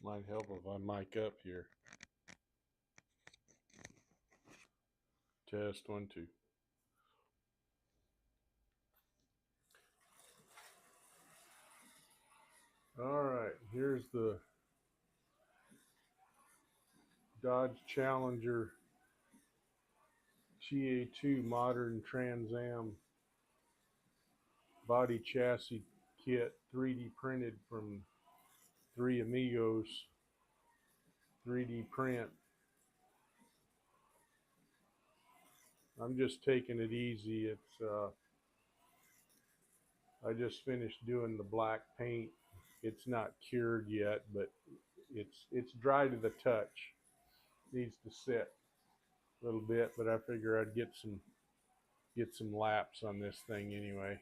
Might help if I mic up here. Test 1 2. All right, here's the Dodge Challenger TA2 modern Trans Am body chassis kit, 3D printed from Three Amigos 3D print. I'm just taking it easy. I just finished doing the black paint. It's not cured yet, but it's dry to the touch. Needs to sit a little bit, but I figure I'd get some laps on this thing anyway.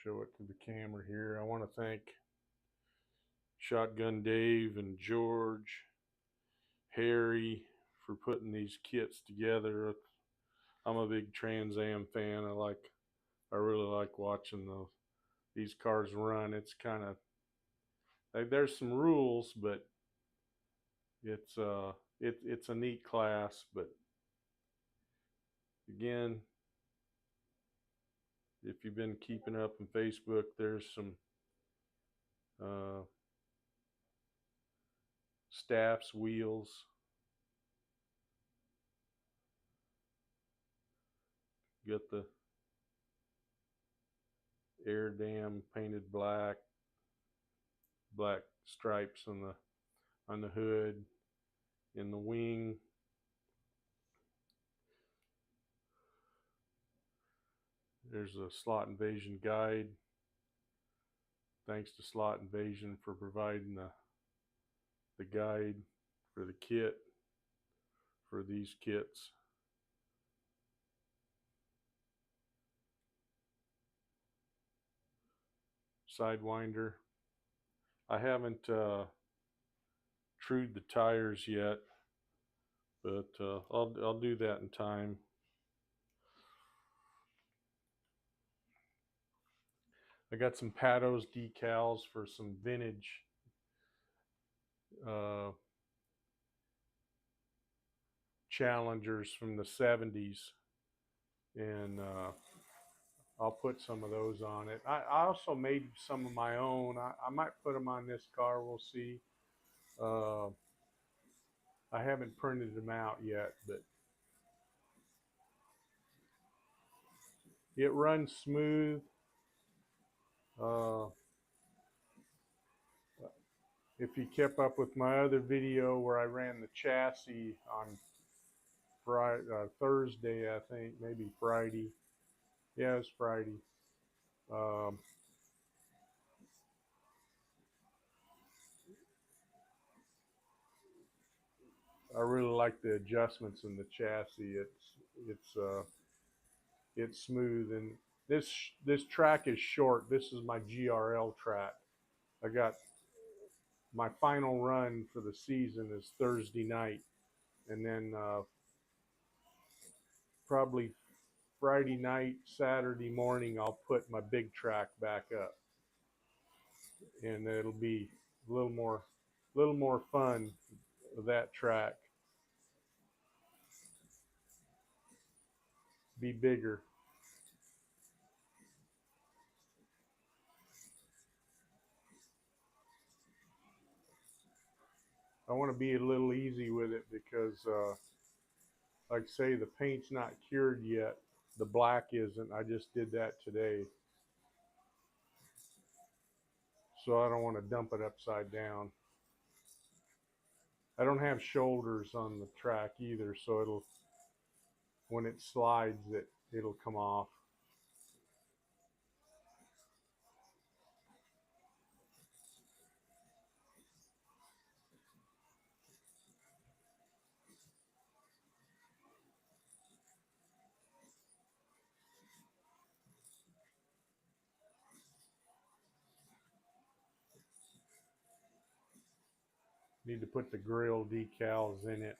Show it to the camera here. I want to thank Shotgun Dave and George, Harry for putting these kits together. I'm a big Trans Am fan. I really like watching these cars run. It's kind of like, there's some rules, but it's a neat class. But again, if you've been keeping up on Facebook, there's some staff's wheels. Got the air dam painted black stripes on the hood, in the wing. There's a Slot Invasion guide. Thanks to Slot Invasion for providing the guide for the kit, for these kits. Sidewinder. I haven't trued the tires yet, but I'll do that in time. I got some Patos decals for some vintage Challengers from the 70s, and I'll put some of those on it. I also made some of my own. I might put them on this car. We'll see. I haven't printed them out yet, but it runs smooth. If you kept up with my other video where I ran the chassis on Thursday, I think, maybe Friday. Yeah, it was Friday. I really like the adjustments in the chassis. It's smooth, and this track is short. This is my GRL track. I got my final run for the season is Thursday night, and then probably Friday night, Saturday morning, I'll put my big track back up, and it'll be a little more fun with that track. Be bigger. I want to be a little easy with it because, like I say, the paint's not cured yet. The black isn't. I just did that today. So I don't want to dump it upside down. I don't have shoulders on the track either, so when it slides, it'll come off. Need to put the grill decals in it.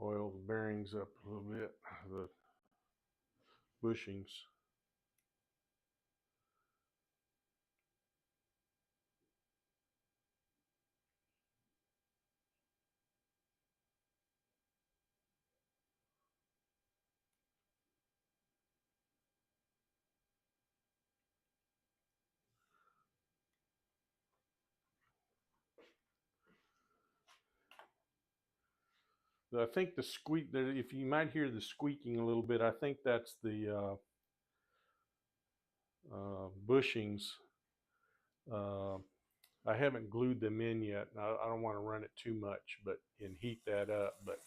Oil the bearings up a little bit, the bushings. I think the squeak there, if you might hear the squeaking a little bit, I think that's the bushings. Uh, I haven't glued them in yet. I don't want to run it too much, but and heat that up. But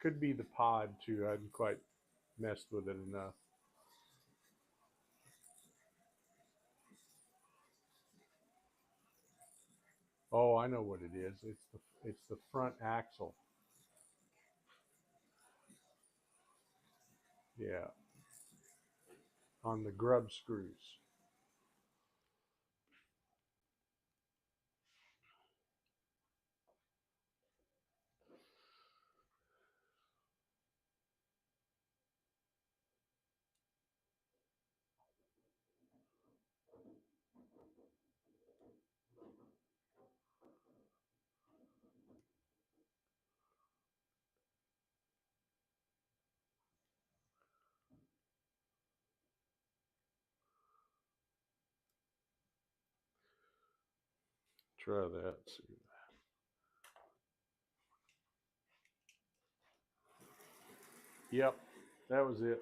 could be the pod too. I hadn't quite messed with it enough. Oh, I know what it is. It's the front axle. Yeah, on the grub screws. Try that. See. Yep, that was it.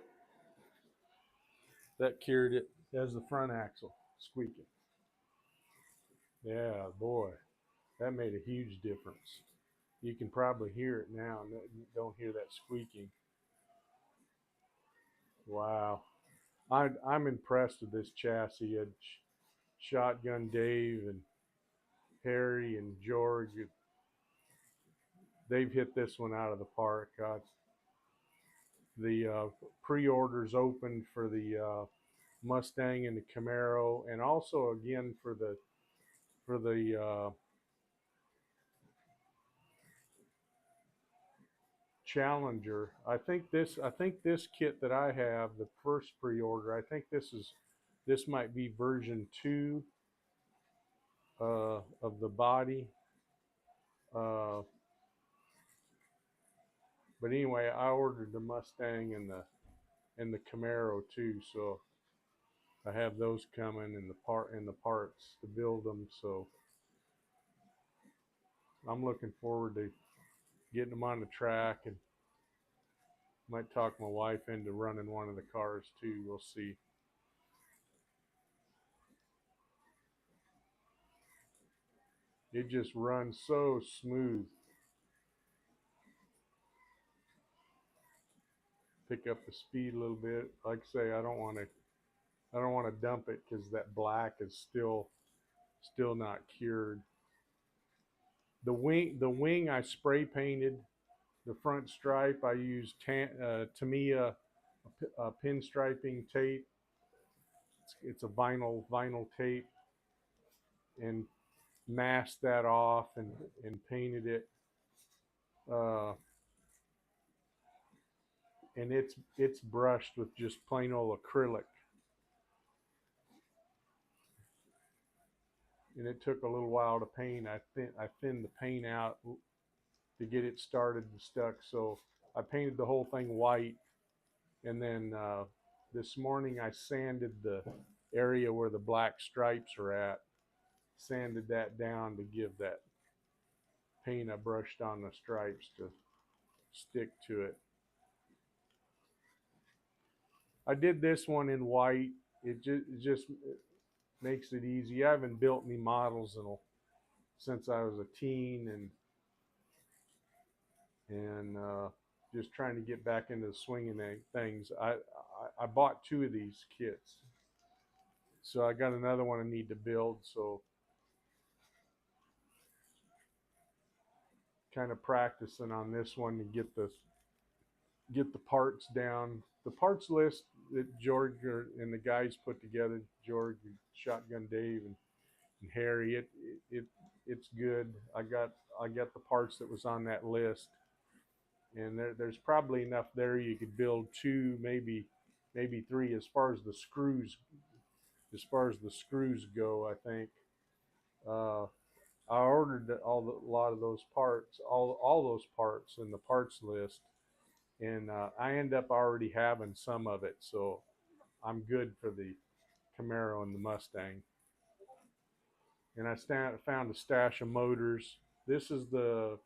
That cured it. There's the front axle squeaking. Yeah, boy, that made a huge difference. You can probably hear it now. You don't hear that squeaking. Wow, I'm impressed with this chassis. Shotgun Dave and Harry and George, they've hit this one out of the park. The pre-orders opened for the Mustang and the Camaro, and also again for the Challenger. I think this kit that I have, the first pre-order, I think this might be version 2 of the body. Uh, but anyway, I ordered the Mustang and the Camaro too, so I have those coming and the parts to build them. So I'm looking forward to getting them on the track, and might talk my wife into running one of the cars too. We'll see. It just runs so smooth. Pick up the speed a little bit. Like I say, I don't want to dump it because that black is still not cured. The wing I spray painted. The front stripe I used Tamiya pinstriping tape. It's a vinyl tape, and masked that off and painted it. Uh, and it's brushed with just plain old acrylic. And it took a little while to paint. I thinned the paint out to get it started and stuck. So I painted the whole thing white, and then this morning I sanded the area where the black stripes are at. Sanded that down to give that paint I brushed on the stripes to stick to it. I did this one in white. It just makes it easy. I haven't built any models since I was a teen, and just trying to get back into the swinging things. I bought 2 of these kits, so I got another one I need to build. So kind of practicing on this one to get the parts down. The parts list that George and the guys put together, George, Shotgun Dave, and Harry, it it's good. I got the parts that was on that list, and there's probably enough there you could build 2, maybe 3 as far as the screws go. I think uh, I ordered a lot of those parts, all those parts in the parts list, and I end up already having some of it, so I'm good for the Camaro and the Mustang. And I found a stash of motors. This is the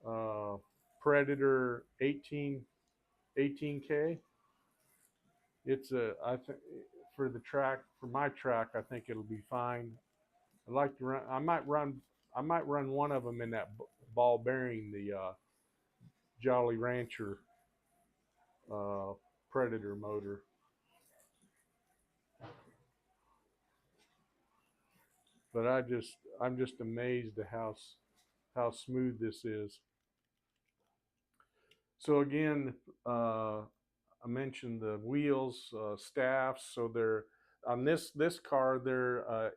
uh, Predator 18K. It's a I think for the track for my track I think it'll be fine. I like to run. I might run one of them in that ball bearing, the Jolly Rancher uh, Predator motor. But I'm just amazed at how smooth this is. So again, I mentioned the wheels, staffs. So they're on this car. They're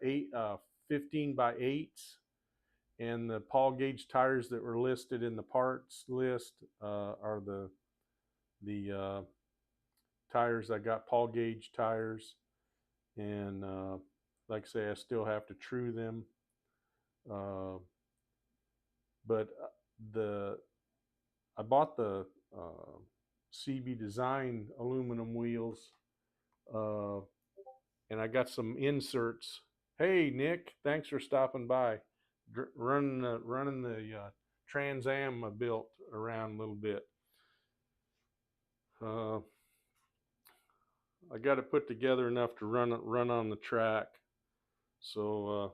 15 by 8s, and the Paul gauge tires that were listed in the parts list are the tires. I got Paul gauge tires, and like I say, I still have to true them. Uh, but the I bought the CB Design aluminum wheels, uh, and I got some inserts. Hey Nick, thanks for stopping by. Running the Trans Am I built around a little bit. Uh, I got it put together enough to run on the track. So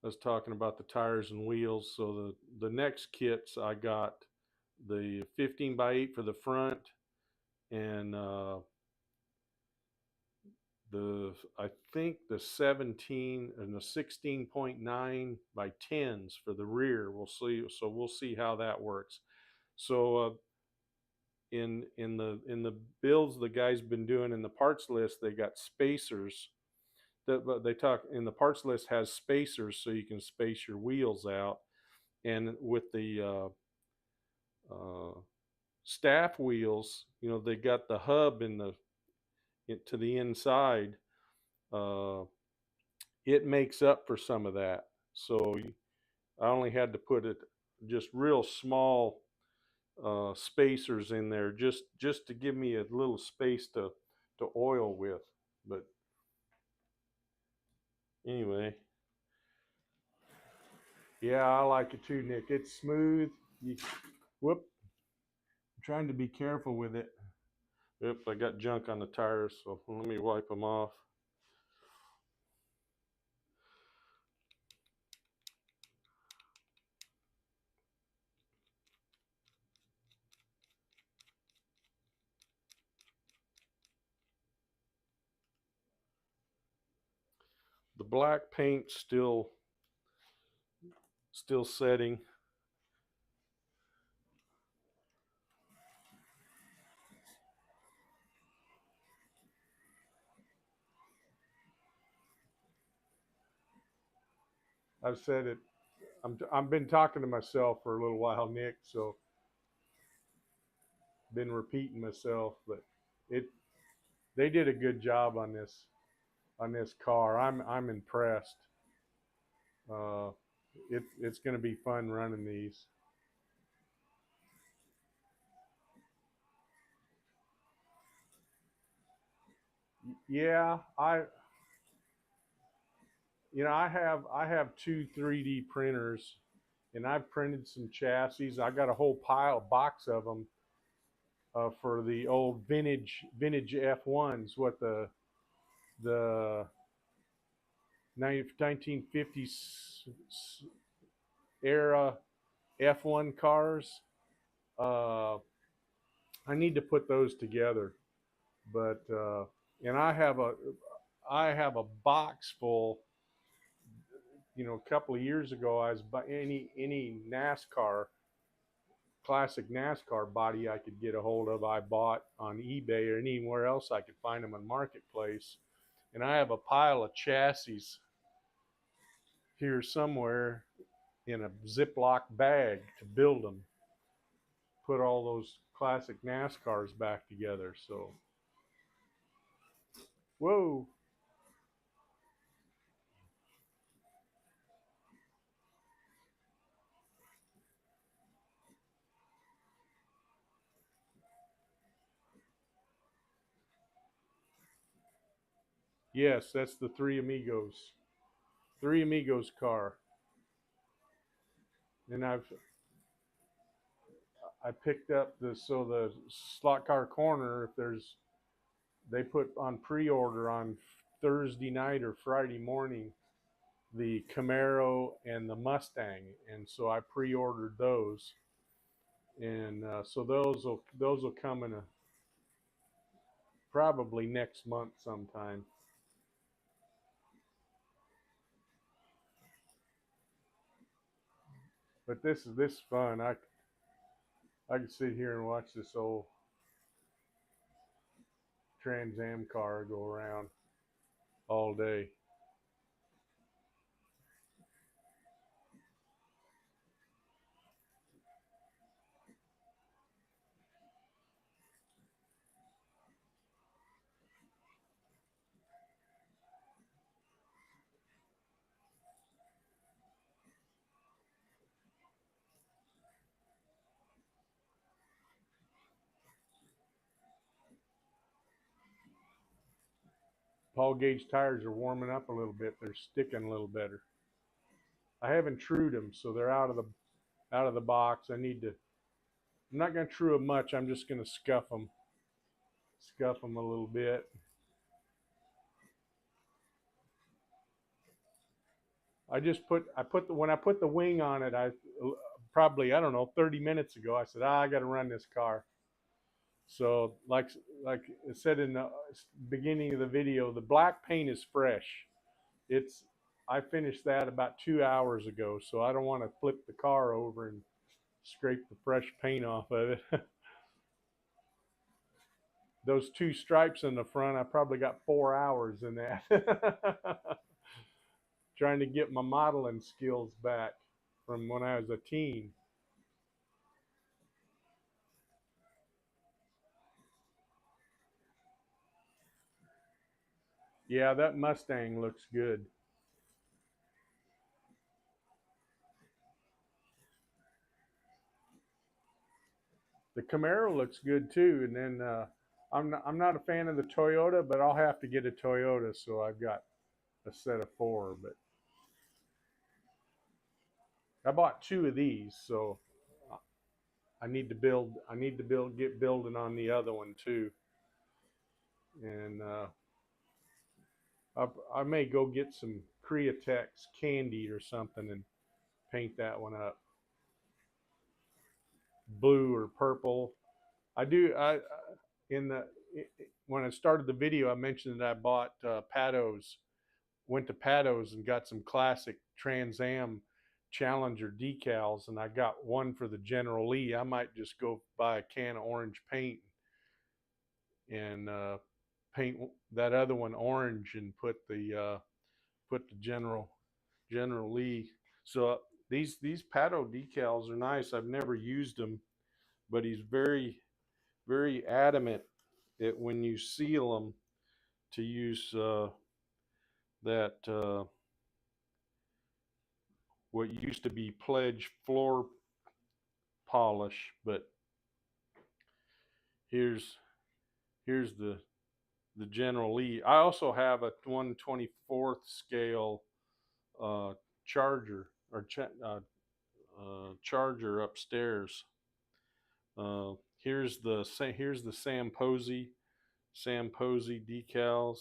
I was talking about the tires and wheels. So the next kits I got the 15 by 8 for the front, and the I think the 17 and the 16.9 by 10s for the rear. We'll see. So we'll see how that works. So in the builds the guys been doing in the parts list, they got spacers. But they talk in the parts list has spacers so you can space your wheels out. And with the staff wheels, they got the hub to the inside. Uh, it makes up for some of that. So I only had to put it just real small spacers in there, just to give me a little space to oil with. But anyway, yeah, I like it too, Nick. It's smooth. Whoop! I'm trying to be careful with it. Yep, I got junk on the tires, so let me wipe them off. The black paint's still setting. I've said it. I've been talking to myself for a little while, Nick. So been repeating myself, but it they did a good job on this car. I'm impressed. Uh, it's going to be fun running these. Yeah, I have 2 3D printers, and I've printed some chassis. I got a whole box of them for the old vintage F1s. What the 1950s era F1 cars. Uh, I need to put those together. But and I have a box full. You know, a couple of years ago, I was by any NASCAR classic NASCAR body I could get a hold of. I bought on eBay or anywhere else I could find them on Marketplace, and I have a pile of chassis here somewhere in a Ziploc bag to build them. Put all those classic NASCARs back together. So, whoa. Yes, that's the Three Amigos. Three Amigos car. And I picked up the slot car corner, if there's, they put on pre-order on Thursday night or Friday morning the Camaro and the Mustang, and so I pre-ordered those, and so those will come in a probably next month sometime. But this is fun. I can sit here and watch this old Trans Am car go around all day. Paul Gage tires are warming up a little bit. They're sticking a little better. I haven't trued them, so they're out of the box. I need to. I'm not going to true them much. I'm just going to scuff them a little bit. When I put the wing on it, I probably, I don't know, 30 minutes ago, I said, I got to run this car. So like it said in the beginning of the video, the black paint is fresh. It's I finished that about 2 hours ago, so I don't want to flip the car over and scrape the fresh paint off of it. Those two stripes in the front, I probably got 4 hours in that. Trying to get my modeling skills back from when I was a teen. Yeah, that Mustang looks good. The Camaro looks good too. And then I'm not a fan of the Toyota, but I'll have to get a Toyota, so I've got a set of four. But I bought two of these, so I need to build. Get building on the other one too. And I may go get some Createx candy or something and paint that one up blue or purple. I do. In the when I started the video, I mentioned that I bought Patos. Went to Patos and got some classic Trans Am Challenger decals, and I got one for the General Lee. I might just go buy a can of orange paint and paint that other one orange and put the General Lee. So these Pato decals are nice. I've never used them, but he's very adamant that when you seal them to use that what used to be Pledge floor polish, but here's here's the General Lee. I also have a 1/24th scale uh, charger or charger upstairs. Here's the Sam Posey decals,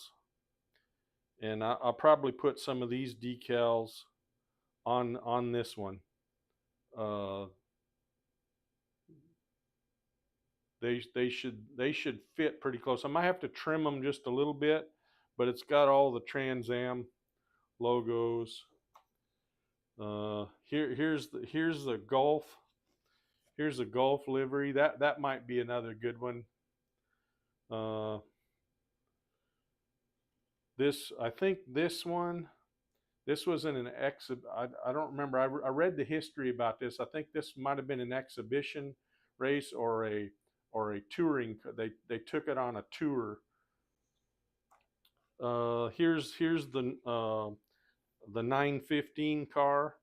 and I'll probably put some of these decals on this one. Uh, They should fit pretty close. I might have to trim them just a little bit, but it's got all the Trans Am logos. Here's the Gulf. Here's the Gulf livery. That might be another good one. I think this one. This was in an exhibit. I don't remember. I read the history about this. I think this might have been an exhibition race or a touring. They took it on a tour. Here's the 915 car.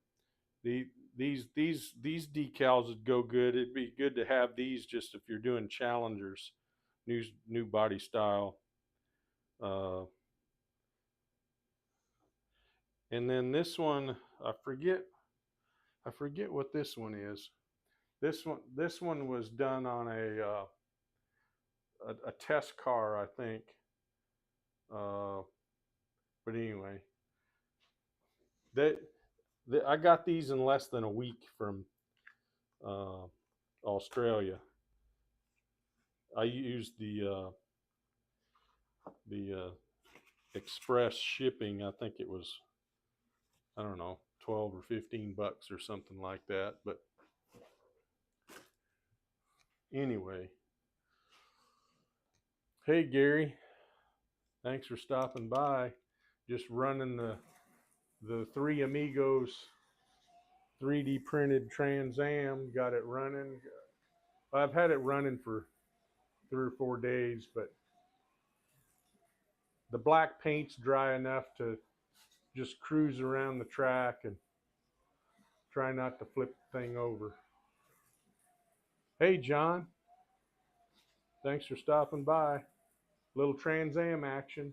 These decals would go good. It'd be good to have these just if you're doing challengers, new body style. And then this one, I forget what this one is. This one was done on a test car, I think. But anyway, I got these in less than a week from Australia. I used the express shipping. I think it was, I don't know, 12 or 15 bucks or something like that. But anyway, hey Gary, thanks for stopping by. Just running the Three Amigos 3D printed Trans Am. Got it running. I've had it running for 3 or 4 days, but the black paint's dry enough to just cruise around the track and try not to flip the thing over. Hey John, thanks for stopping by. Little Trans Am action.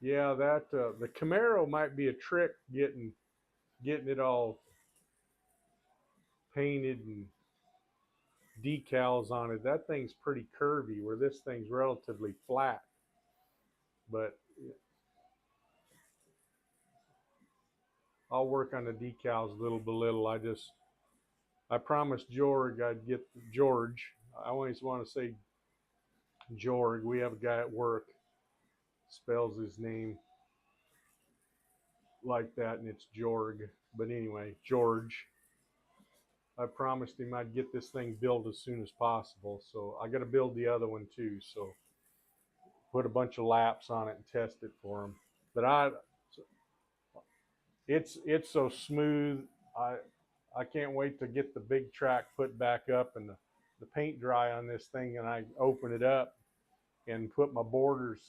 Yeah, the Camaro might be a trick getting it all painted and decals on it. That thing's pretty curvy, where this thing's relatively flat. But I'll work on the decals little by little. I promised George I'd get George. I always want to say George. We have a guy at work spells his name like that, and it's George. But anyway, George. I promised him I'd get this thing built as soon as possible. So I got to build the other one too. So put a bunch of laps on it and test it for him. But it's so smooth. I can't wait to get the big track put back up and the paint dry on this thing, and I open it up and put my borders.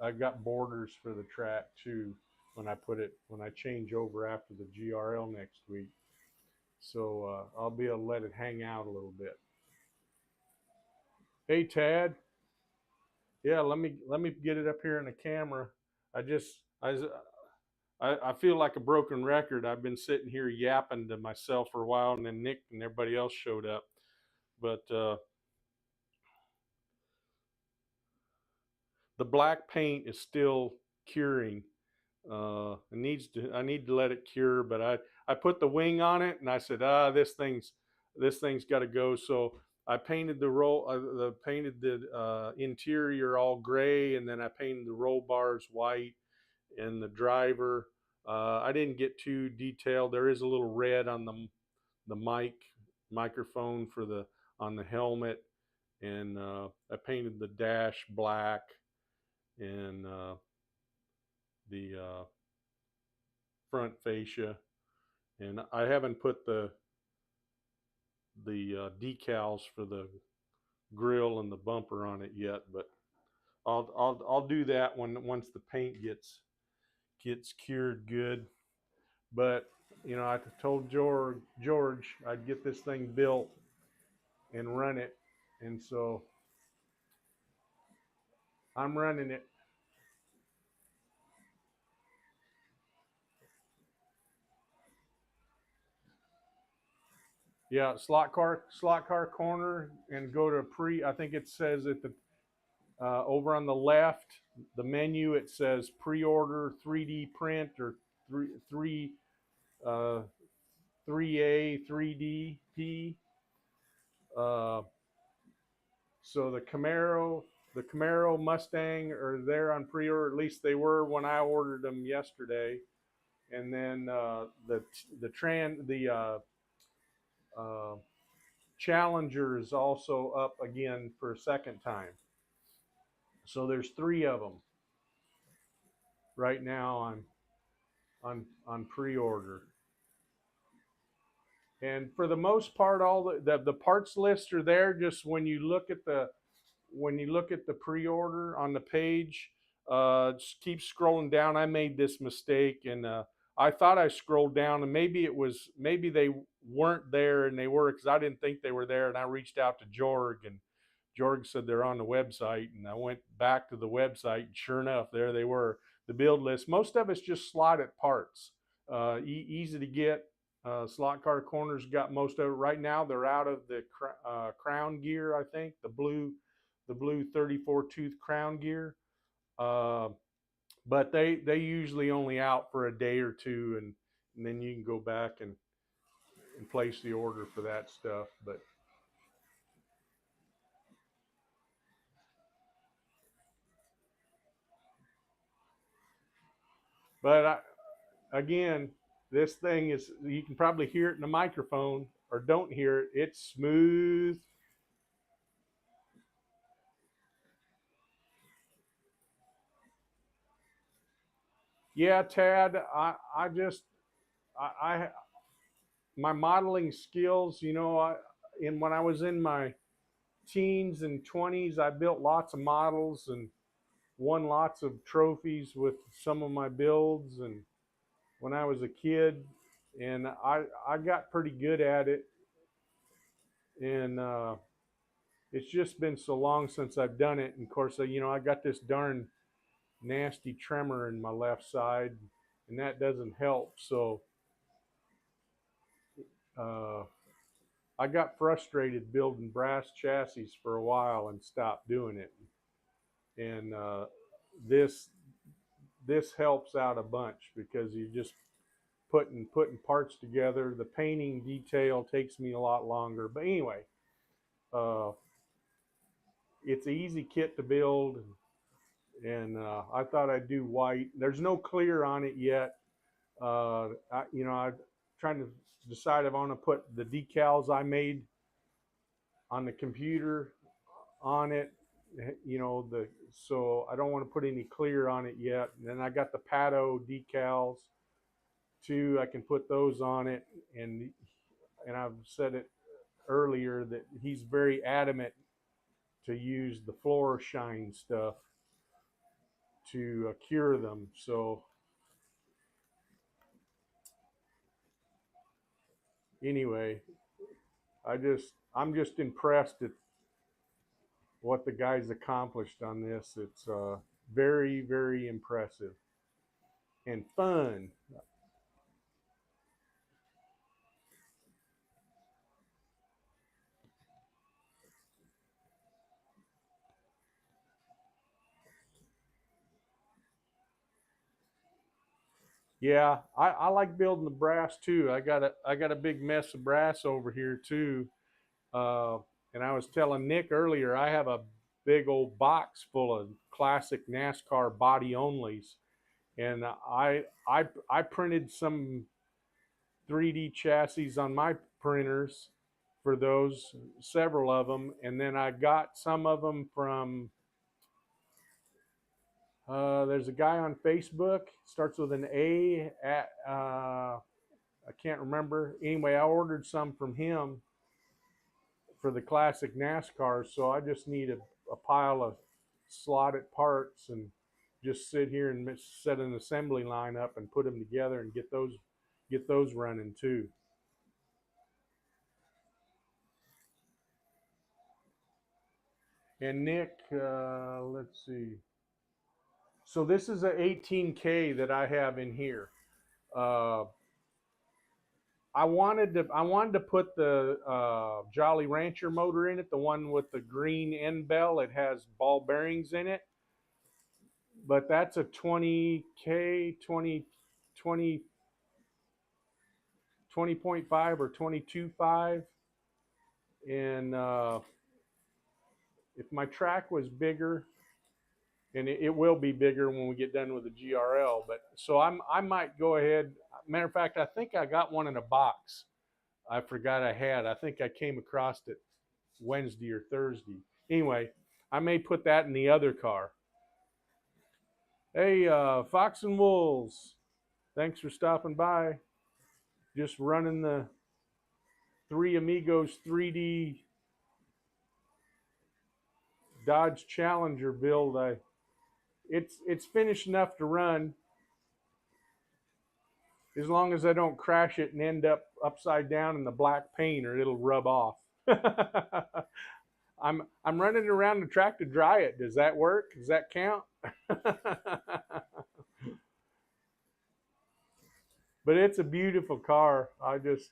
I got borders for the track too when I change over after the GRL next week. So I'll be able to let it hang out a little bit. Hey Tad, yeah, let me get it up here in the camera. I feel like a broken record. I've been sitting here yapping to myself for a while, and then Nick and everybody else showed up. But the black paint is still curing. I need to let it cure, but I put the wing on it, and I said, this thing's got to go. So I painted painted the interior all gray, and then I painted the roll bars white, and the driver. I didn't get too detailed. There is a little red on the microphone on the helmet, and I painted the dash black, and the front fascia, and I haven't put the decals for the grill and the bumper on it yet, but I'll do that once the paint gets cured good. But I told George I'd get this thing built and run it, and so I'm running it. Yeah, slot car corner, and go to I think it says at the over on the left, the menu, it says pre-order 3D print or three uh, 3A 3D P. Uh, so the Camaro Mustang are there on pre-order. At least they were when I ordered them yesterday. And then uh, Challenger is also up again for a second time. So there's three of them right now on pre-order. And for the most part, all the parts lists are there. Just when you look at the pre-order on the page, just keep scrolling down. I made this mistake, and I thought I scrolled down, and maybe they weren't there, and they were because I didn't think they were there, and I reached out to Jorg, and Jorg said they're on the website, and I went back to the website, and sure enough, there they were. The build list. Most of it's just slotted parts, easy to get. Slot car corners got most of it right now. They're out of the crown gear, I think, the blue 34 tooth crown gear. Uh, but they usually only out for a day or two, and then you can go back and place the order for that stuff. But again, this thing is, you can probably hear it in the microphone or don't hear it. It's smooth. Yeah, Tad, I just I my modeling skills, when I was in my teens and 20s, I built lots of models and won lots of trophies with some of my builds. And when I was a kid, and I got pretty good at it. And it's just been so long since I've done it. And of course, I got this darn nasty tremor in my left side, and that doesn't help. So uh, I got frustrated building brass chassis for a while and stopped doing it. And this this helps out a bunch because you just putting parts together. The painting detail takes me a lot longer, but anyway, uh, it's an easy kit to build, and I thought I'd do white. There's no clear on it yet. I'm trying to decide if I want to put the decals I made on the computer on it. So I don't want to put any clear on it yet. And then I got the Pato decals too. I can put those on it, and I've said it earlier that he's very adamant to use the floor shine stuff to cure them. So anyway, I'm just impressed at what the guys accomplished on this. It's very, very impressive and fun. Yeah, I like building the brass too. I got a big mess of brass over here too. Uh, and I was telling Nick earlier, I have a big old box full of classic NASCAR body onlys, and I printed some 3D chassis on my printers for those, several of them, and then I got some of them from. There's a guy on Facebook, starts with an A. I can't remember. Anyway, I ordered some from him for the classic NASCAR, so I just need a pile of slotted parts and just sit here and set an assembly line up and put them together and get those running too. And Nick, let's see. So this is a 18K that I have in here. Uh, I wanted to put the Jolly Rancher motor in it, the one with the green end bell. It has ball bearings in it, but that's a 20K 20.5 or 22.5. And if my track was bigger, and it will be bigger when we get done with the GRL, but so I might go ahead. Matter of fact, I think I got one in a box. I forgot I had. I think I came across it Wednesday or Thursday. Anyway, I may put that in the other car. Hey, Fox and Wolves, thanks for stopping by. Just running the Three Amigos 3D Dodge Challenger build. It's finished enough to run, as long as I don't crash it and end up upside down in the black paint, or it'll rub off. I'm running around the track to dry it. Does that work? Does that count? But it's a beautiful car. I just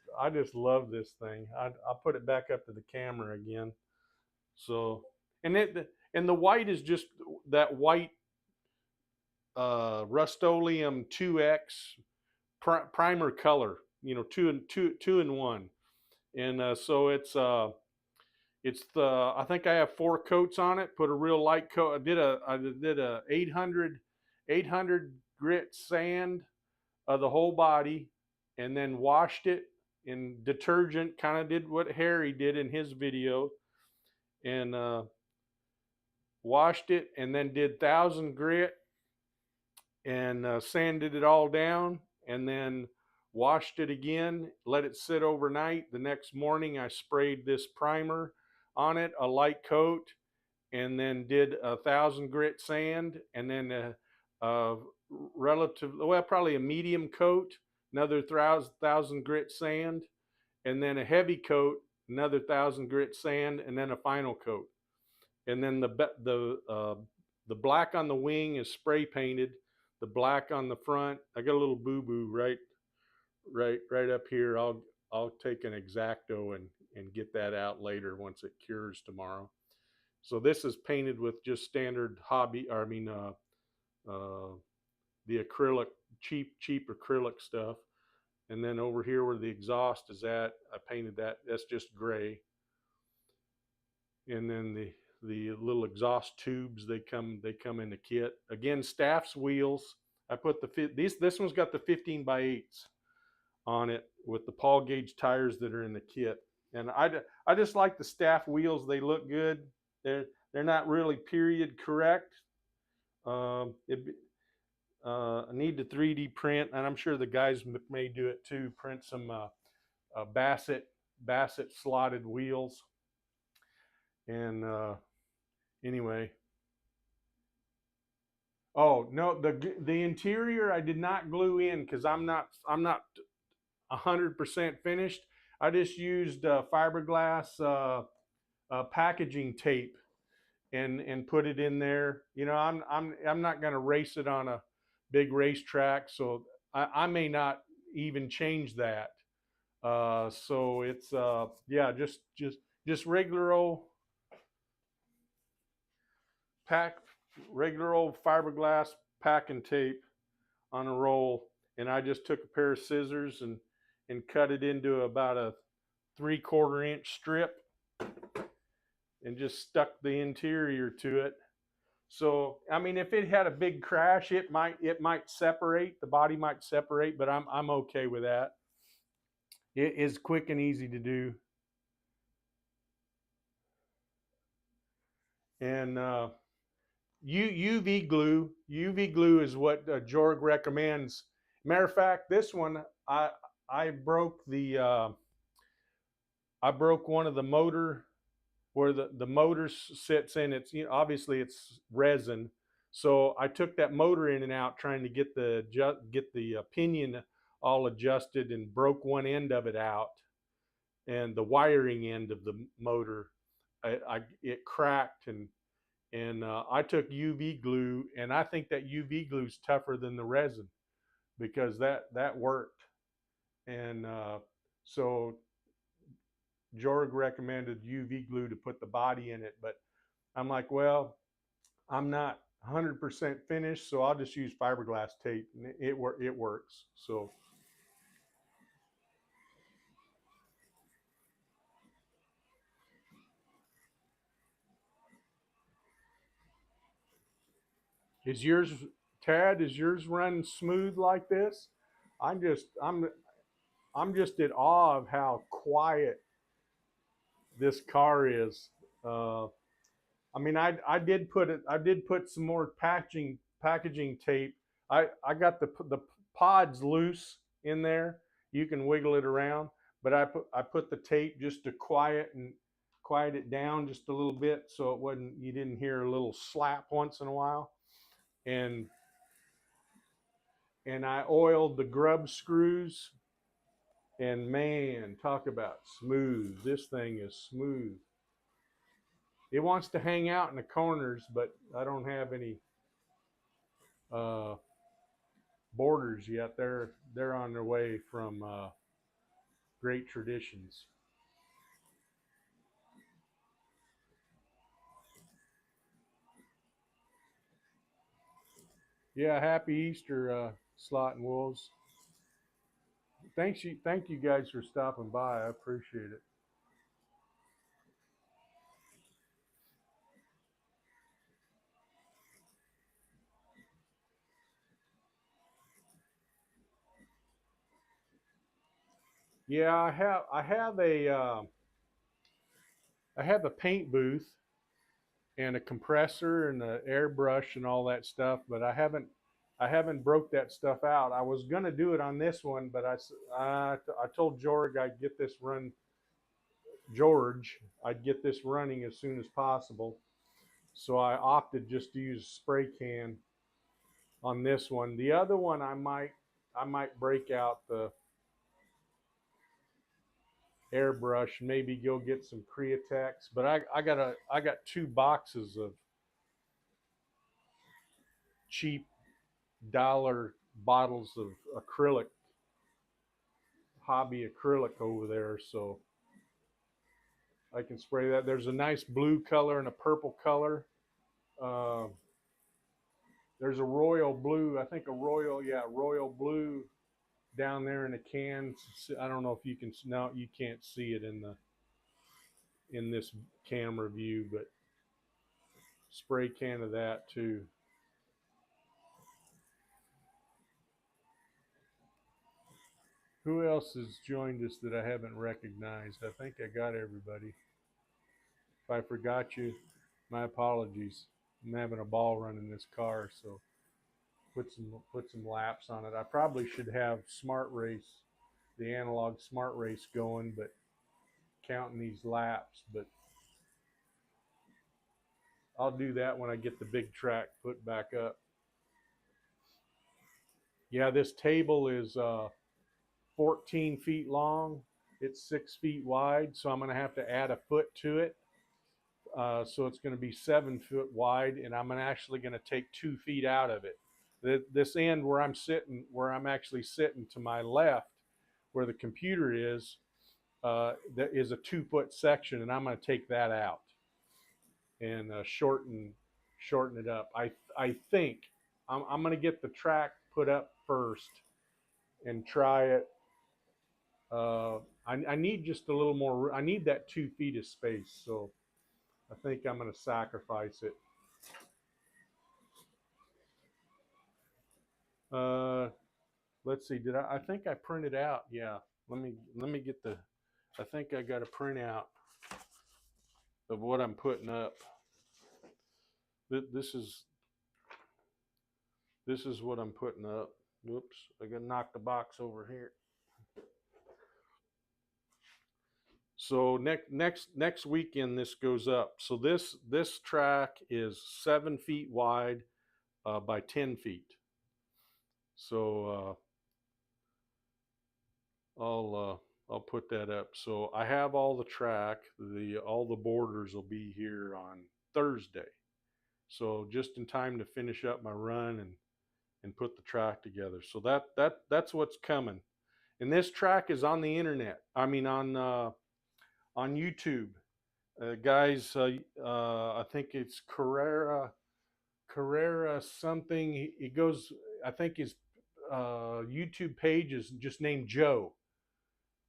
love this thing. I'll put it back up to the camera again. So, and the white is just that white Rust-Oleum 2X primer color. You know, two in one. And so it's the, I think I have 4 coats on it. Put a real light coat. I did a 800 grit sand of the whole body, and then washed it in detergent. Kind of did what Harry did in his video, and washed it, and then did 1,000 grit and sanded it all down, and then washed it again, let it sit overnight. The next morning I sprayed this primer on it, a light coat, and then did 1,000 grit sand, and then a probably a medium coat, another 1,000 grit sand, and then a heavy coat, another 1,000 grit sand, and then a final coat. And then the black on the wing is spray painted. The black on the front, I got a little boo-boo right up here. I'll take an X-Acto and get that out later once it cures tomorrow. So this is painted with just standard hobby, or I mean, the acrylic, cheap acrylic stuff. And then over here where the exhaust is at, I painted that. That's just gray. And then the little exhaust tubes, they come in the kit. Again, Staff's wheels. I put this one's got the 15x8s on it with the Paul Gauge tires that are in the kit. And I just like the Staff wheels. They look good. They're not really period correct. I need to 3D print, and I'm sure the guys may do it too. Print some Bassett slotted wheels. And anyway, oh no, the interior I did not glue in because I'm not 100% finished. I just used fiberglass packaging tape and put it in there. You know, I'm not going to race it on a big racetrack, so I may not even change that. So it's yeah, just regular old fiberglass packing tape on a roll, and I just took a pair of scissors and cut it into about a 3/4 inch strip and just stuck the interior to it. So I mean, if it had a big crash, it might separate. The body might separate, but I'm okay with that. It is quick and easy to do. And UV glue is what Jorg recommends. Matter of fact, this one I broke one of the motor, where the motor sits in. It's, you know, obviously it's resin, so I took that motor in and out trying to get the pinion all adjusted, and broke one end of it out, and the wiring end of the motor, it cracked, and I took UV glue, and I think that UV glue is tougher than the resin, because that worked. And So Jorg recommended UV glue to put the body in it, but I'm like, well, I'm not 100% finished, so I'll just use fiberglass tape, and it works. So is yours, Tad? Is yours running smooth like this? I'm just I'm I'm just in awe of how quiet this car is. Uh, I mean, I did put some more packaging tape. I got the pods loose in there. You can wiggle it around, but I put the tape just to quiet it down just a little bit, so it wasn't you didn't hear a little slap once in a while. And I oiled the grub screws, and man, talk about smooth. This thing is smooth. It wants to hang out in the corners, but I don't have any uh, borders yet. They're on their way from Great Traditions. Yeah, happy Easter, Slot and Wolves. Thank you guys for stopping by. I appreciate it. Yeah, I have a paint booth and a compressor and an airbrush and all that stuff, but I haven't broke that stuff out. I was gonna do it on this one, but I told George I'd get this running as soon as possible. So I opted just to use spray can on this one. The other one I might break out the airbrush, maybe go get some Createx. But I got two boxes of cheap dollar bottles of acrylic, hobby acrylic over there, so I can spray that. There's a nice blue color and a purple color. Uh, there's a royal blue, I think royal blue down there in a can. I don't know if you can, no, you can't see it in this camera view, but spray can of that too. Who else has joined us that I haven't recognized? I think I got everybody. If I forgot you, my apologies. I'm having a ball running this car, so put some laps on it. I probably should have Smart Race, the analog Smart Race going, but counting these laps. But I'll do that when I get the big track put back up. Yeah, this table is 14 feet long. It's 6 feet wide, so I'm going to have to add a foot to it. So it's going to be 7 foot wide, and I'm actually going to take 2 feet out of it. This end where I'm actually sitting to my left, where the computer is, that is a 2 foot section, and I'm going to take that out and shorten it up. I think I'm going to get the track put up first and try it. I need just a little more. I need that 2 feet of space, so I think I'm going to sacrifice it. Uh, let's see. Did I think I printed out? Yeah. Let me get the. I think I got a printout of what I'm putting up. This is what I'm putting up. Whoops! I got to knock the box over here. So next weekend this goes up. So this track is 7 feet wide by 10 feet. So I'll put that up. So I have all the track. All the borders will be here on Thursday. So just in time to finish up my run and put the track together. So that's what's coming. And this track is on the internet. I mean, on YouTube. Guys, I think it's Carrera something. He goes. I think his YouTube page is just named Joe.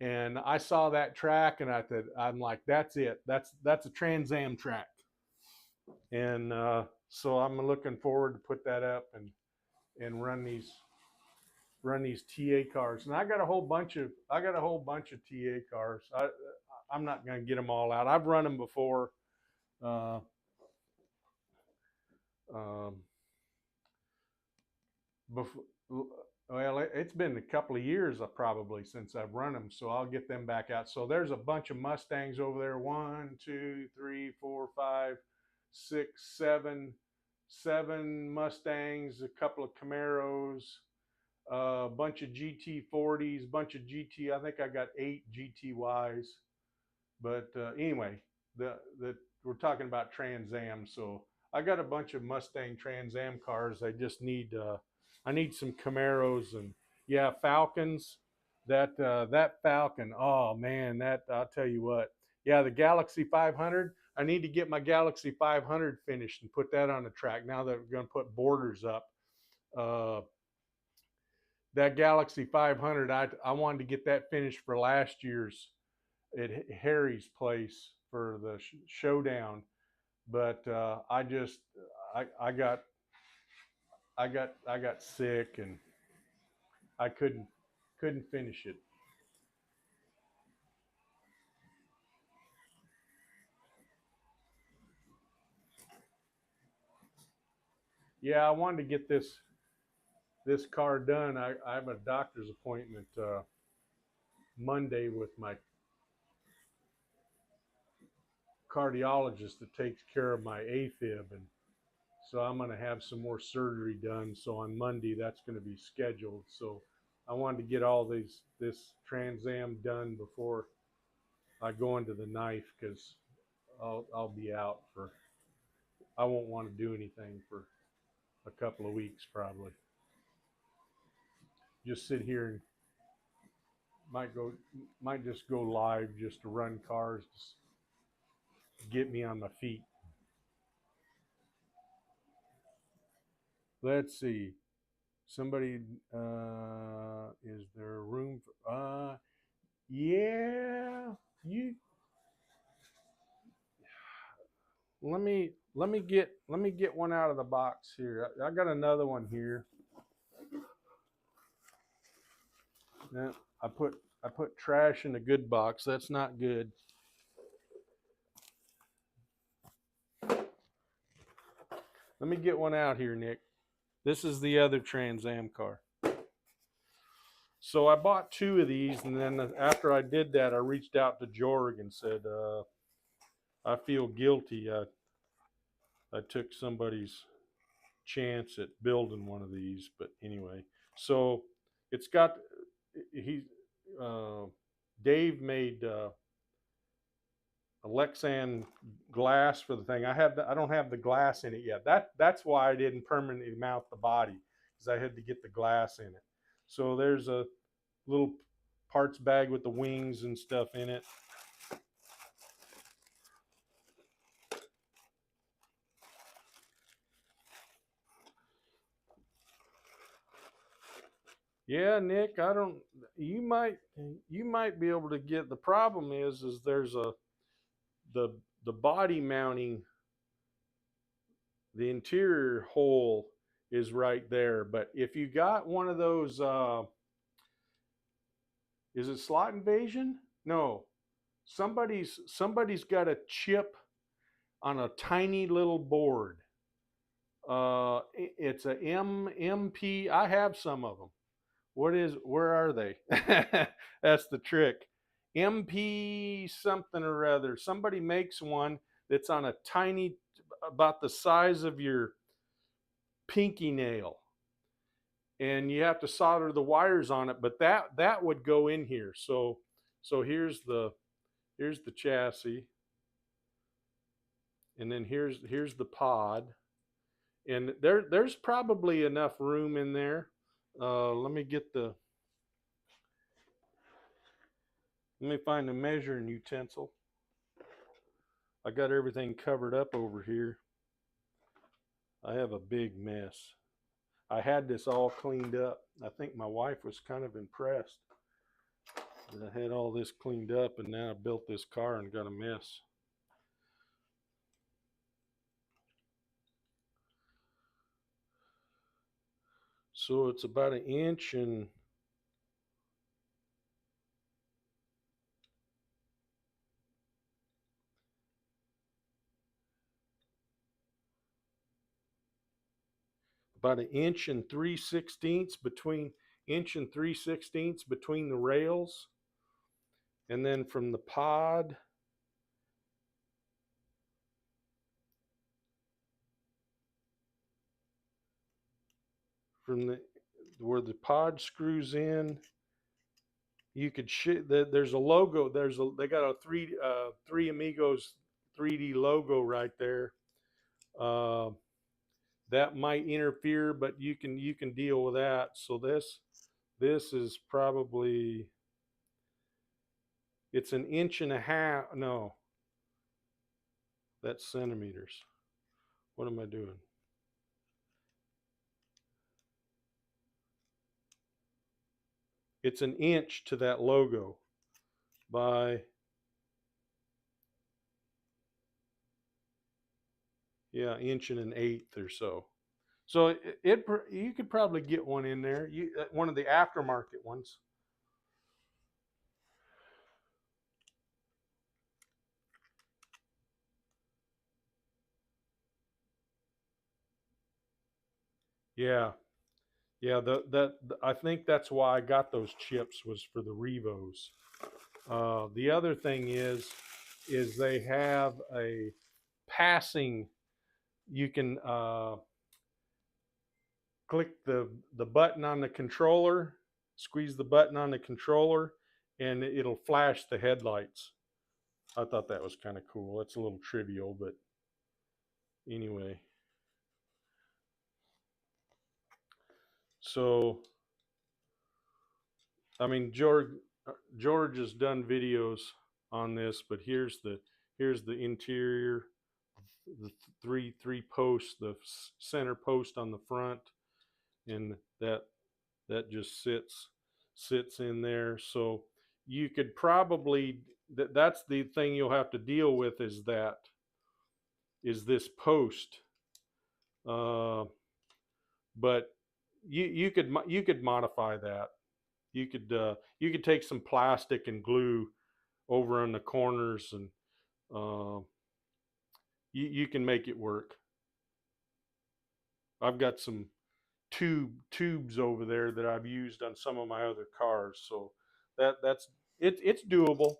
And I saw that track, and I'm like, that's it. That's a Trans Am track. And so I'm looking forward to put that up and run these TA cars. And I got a whole bunch of TA cars. I'm not going to get them all out. I've run them before. Uh, um, before well, it's been a couple of years probably since I've run them, so I'll get them back out. So there's a bunch of Mustangs over there. 1, 2, 3, 4, 5, 6, 7 Mustangs, a couple of Camaros, a bunch of GT40s, bunch of GT. I think I got 8 GTYs. But anyway, the we're talking about Trans Am, so I got a bunch of Mustang Trans Am cars. I need some Camaros and yeah, Falcons. That Falcon, oh man, that I'll tell you what. Yeah, the Galaxy 500. I need to get my Galaxy 500 finished and put that on the track. Now that we're going to put borders up, uh, that Galaxy 500, I wanted to get that finished for last year's at Harry's place for the showdown, but I got I got sick and I couldn't finish it. Yeah, I wanted to get this car done. I have a doctor's appointment Monday with my cardiologist that takes care of my AFib, and so I'm going to have some more surgery done. So on Monday, that's going to be scheduled. So I wanted to get all this Trans Am done before I go into the knife because I'll be out for I won't want to do anything for a couple of weeks probably. Just sit here and might just go live just to run cars, just get me on my feet. Let's see. Somebody is there room for yeah, you let me get one out of the box here. I got another one here. Yeah, I put trash in the good box. That's not good. Let me get one out here, Nick. This is the other Trans Am car. So I bought 2 of these, and then after I did that, I reached out to Jorg and said, I feel guilty. I took somebody's chance at building one of these, but anyway. So it's got he Dave made a Lexan glass for the thing. I don't have the glass in it yet. That's why I didn't permanently mount the body, because I had to get the glass in it. So there's a little parts bag with the wings and stuff in it. Yeah, Nick, I don't. You might be able to get. The problem is there's the the body mounting, the interior hole is right there. But if you got one of those, is it Slot Invasion? No, somebody's got a chip on a tiny little board. It's a MP. I have some of them. Where are they? That's the trick. MP something or other. Somebody makes one that's on a tiny, about the size of your pinky nail, and you have to solder the wires on it. But that would go in here. So here's the chassis, and then here's the pod, and there's probably enough room in there. Let me get the Let me find a measuring utensil. I got everything covered up over here. I have a big mess. I had this all cleaned up. I think my wife was kind of impressed that I had all this cleaned up, and now I built this car and got a mess. So it's about an inch and about an inch and 3/16 between the rails, and then from the pod from the where the pod screws in, you could there's a logo. They got a three amigos 3D logo right there. Uh, that might interfere, but you can deal with that. So this is probably, it's an inch and a half. No, that's centimeters. What am I doing? It's an inch to that logo by, yeah, inch and an eighth or so. So you could probably get one in there. One of the aftermarket ones. Yeah, yeah. I think that's why I got those chips, was for the Revos. The other thing is they have a passing. You can click the button on the controller, squeeze the button on the controller, and it'll flash the headlights. I thought that was kind of cool. It's a little trivial, but anyway. So, I mean, George has done videos on this, but here's the interior, the three posts, the center post on the front, and that just sits in there. So you could probably, that's the thing you'll have to deal with, is this post. But you could modify that. You could take some plastic and glue over on the corners, and uh, you can make it work. I've got some tubes over there that I've used on some of my other cars, so that's it's doable.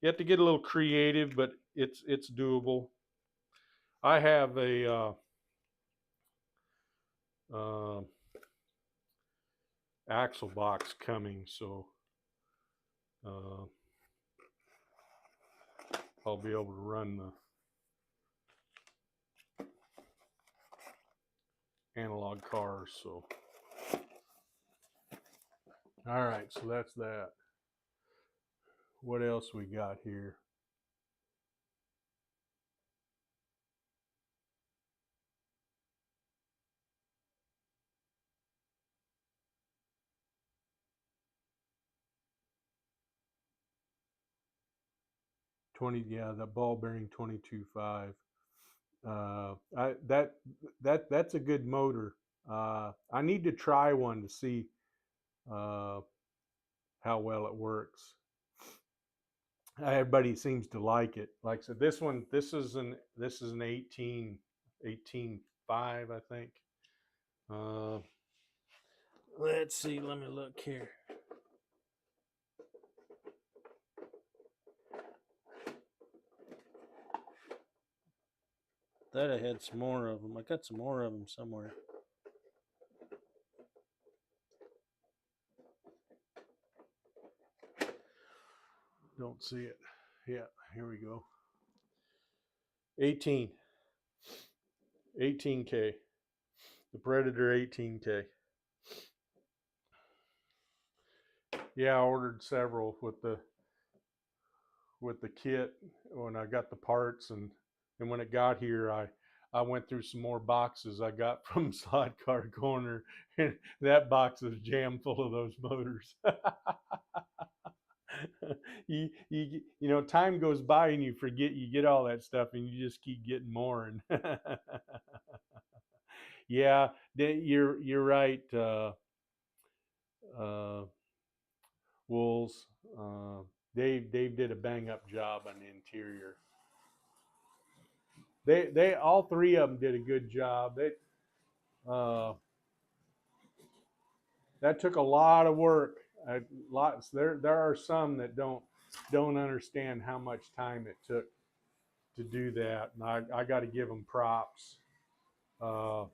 You have to get a little creative, but it's doable. I have a uh, axle box coming, so uh, I'll be able to run the analog cars. So, all right, so that's that. What else we got here? Yeah, the ball bearing 22.5. I that's a good motor. I need to try one to see uh, how well it works. Everybody seems to like it. Like I said, this is an 18.5, I think. Uh, let's see. Let me look here. Thought I had some more of them. I got some more of them somewhere. Don't see it. Yeah, here we go. 18. 18K. The Predator 18K. Yeah, I ordered several with the kit when I got the parts, and when it got here, I went through some more boxes I got from Slotcar Corner, and that box is jammed full of those motors. You know, time goes by and you forget you get all that stuff, and you just keep getting more. And yeah, you're right. Uh, Wolves. Uh, Dave did a bang up job on the interior. They all three of them did a good job. Uh, that took a lot of work. Lots there are some that don't understand how much time it took to do that, and I got to give them props. Uh,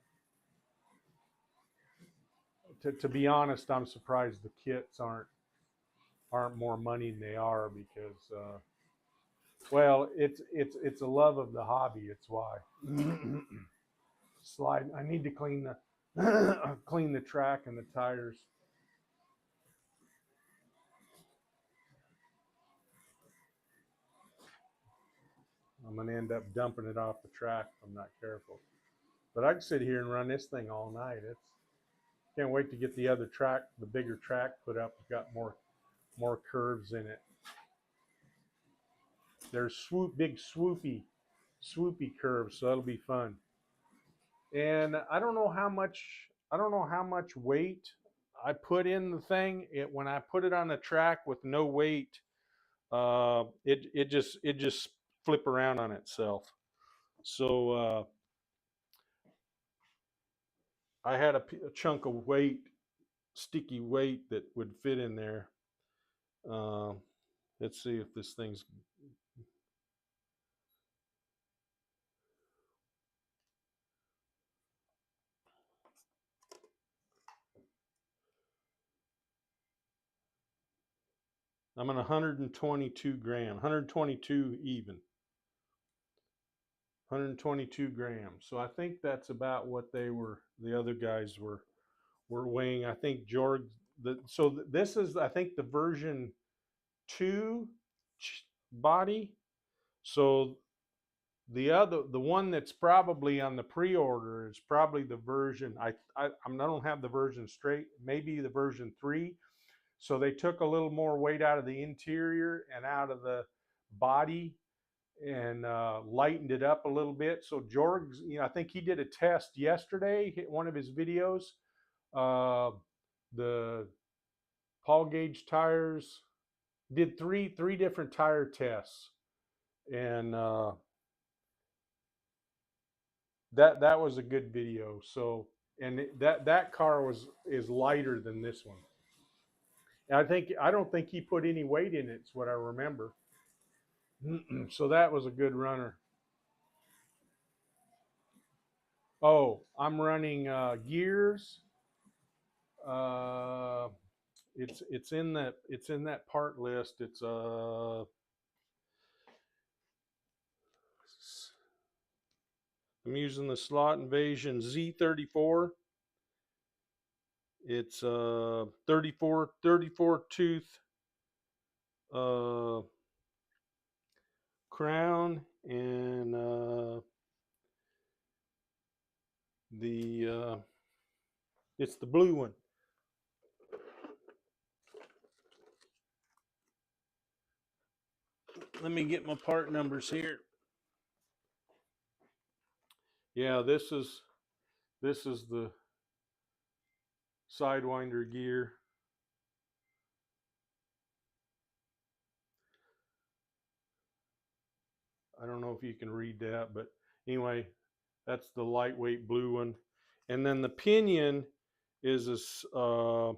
to be honest, I'm surprised the kits aren't more money than they are, because well, it's a love of the hobby. It's why. Slide. I need to clean the clean the track and the tires. I'm gonna end up dumping it off the track if I'm not careful. But I can sit here and run this thing all night. It's can't wait to get the other track, the bigger track, put up. It's got more curves in it. There's big swoopy curves, so that'll be fun. And I don't know how much weight I put in the thing. When I put it on the track with no weight, it just flip around on itself. So I had a chunk of weight, sticky weight that would fit in there. Uh, let's see if this thing's. I'm at 122 grams, 122 even, 122 grams. So I think that's about what the other guys were weighing. I think George. This is, I think, the version 2 body. So the one that's probably on the pre-order is probably the version I don't have the version straight. Maybe the version 3. So they took a little more weight out of the interior and out of the body, and lightened it up a little bit. So George, I think he did a test yesterday. Hit one of his videos. Uh, the Paul Gauge tires, did three different tire tests, and that was a good video. So, and that car is lighter than this one. And I don't think he put any weight in it. It's what I remember. So that was a good runner. Oh, I'm running gears. Uh, it's in that part list. It's I'm using the Slot Invasion Z34. It's 34 tooth uh, crown, and it's the blue one. Let me get my part numbers here. Yeah, this is the Sidewinder gear. I don't know if you can read that, but anyway, that's the lightweight blue one. And then the pinion is a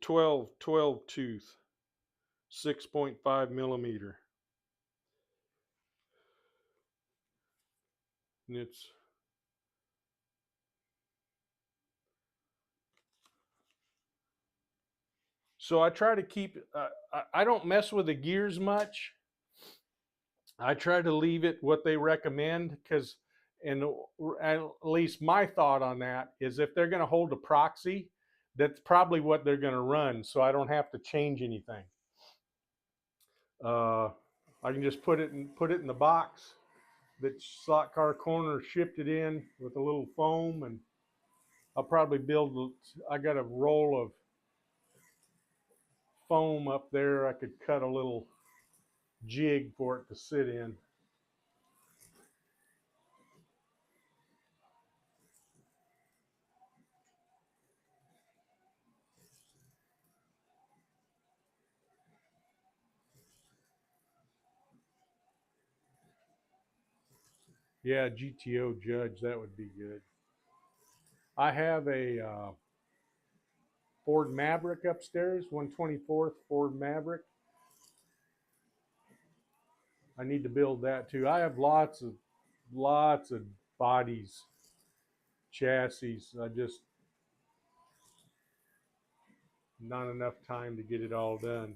12 tooth, 6.5 millimeter. And it's so I try to keep. I don't mess with the gears much. I try to leave it what they recommend, because, and at least my thought on that is, if they're going to hold a proxy, that's probably what they're going to run, so I don't have to change anything. Uh, I can just put it in the box that Slot Car Corner shipped it in with a little foam, and I'll probably build. I got a roll of foam up there. I could cut a little jig for it to sit in. Yeah, GTO Judge, that would be good. I have a Ford Maverick upstairs, 124th Ford Maverick. I need to build that too. I have lots of bodies, chassis. I just not enough time to get it all done.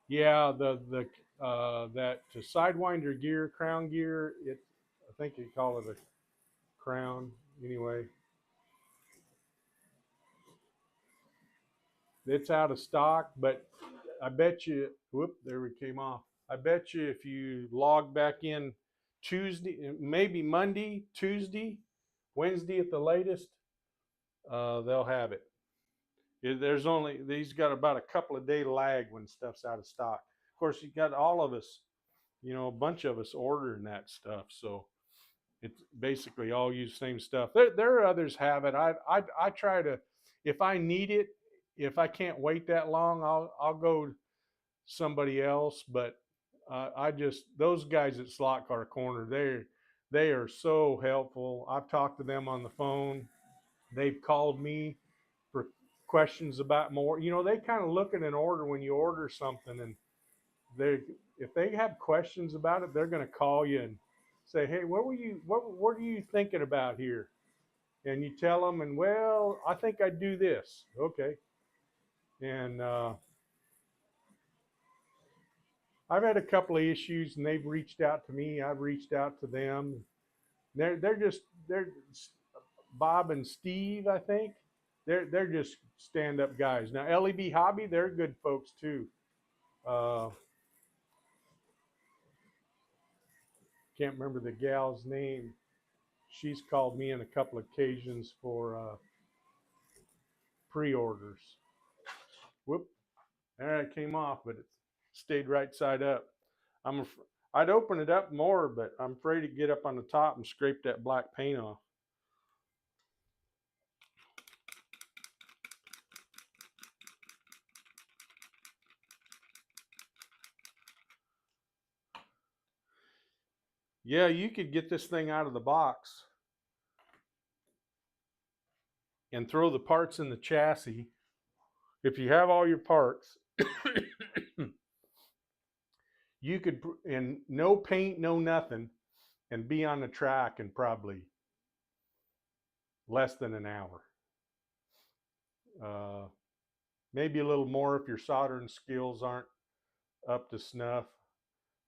Yeah, the that sidewinder gear, crown gear. I think you call it a crown anyway. It's out of stock, but I bet you. Whoop! There we came off. I bet you if you log back in Tuesday, maybe Monday, Tuesday, Wednesday at the latest, they'll have it. There's only he's got about a couple of day lag when stuff's out of stock. Of course, you got all of us, a bunch of us ordering that stuff, so it's basically all use the same stuff. There are others have it. I try to, if I need it, if I can't wait that long, I'll go somebody else. But I just those guys at Slot Car Corner, they are so helpful. I've talked to them on the phone. They've called me for questions about more. They kind of look at an order when you order something, and they if they have questions about it, they're going to call you and say, "Hey, what are you thinking about here?" And you tell them, and well, I think I'd do this. Okay, and I've had a couple of issues, and they've reached out to me. I've reached out to them. They're Bob and Steve, I think. They're just stand up guys. Now LEB Hobby, they're good folks too. Uh, can't remember the gal's name. She's called me on a couple of occasions for pre-orders. Whoop! There it came off, but it stayed right side up. I'd open it up more, but I'm afraid to get up on the top and scrape that black paint off. Yeah, you could get this thing out of the box and throw the parts in the chassis. If you have all your parts, you could, and no paint, no nothing, and be on the track in probably less than an hour. Uh, Maybe a little more if your soldering skills aren't up to snuff,